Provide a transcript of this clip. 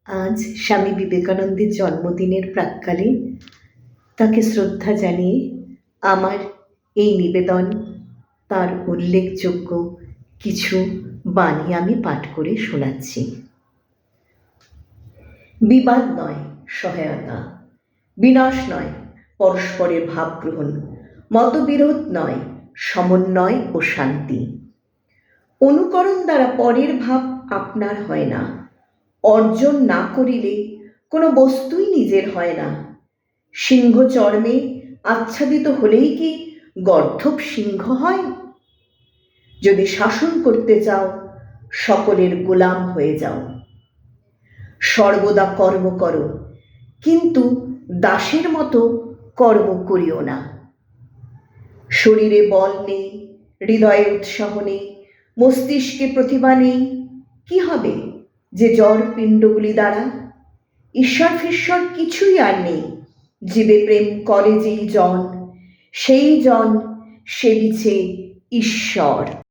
আজ স্বামী বিবেকানন্দের জন্মদিনের প্রাক্কালে তাকে শ্রদ্ধা জানিয়ে আমার এই নিবেদন, তার উল্লেখযোগ্য কিছু বাণী আমি পাঠ করে শোনাচ্ছি। বিবাদ নয় সহায়তা, বিনাশ নয় পরস্পরের ভাব গ্রহণ, মতবিরোধ নয় সমন্বয় ও শান্তি। অনুকরণ দ্বারা পরের ভাব আপনার হয় না, অর্জন না করিলে কোনো বস্তুই নিজের হয় না। সিংহ চর্মে আচ্ছাদিত হলেই কি গর্ধব সিংহ হয়? যদি শাসন করতে চাও সকলের গোলাম হয়ে যাও। সর্বদা কর্ম করো, কিন্তু দাসের মতো কর্ম করিও না। শরীরে বল নেই, হৃদয়ে উৎসাহ নেই, মস্তিষ্কে প্রতিভা নেই, কি হবে যে জড় পিণ্ডগুলি দ্বারা? ঈশ্বর ফিশ্বর কিছুই আর নেই। জীবে প্রেম করে যেই জন, সেই জন সেবিছে ঈশ্বর।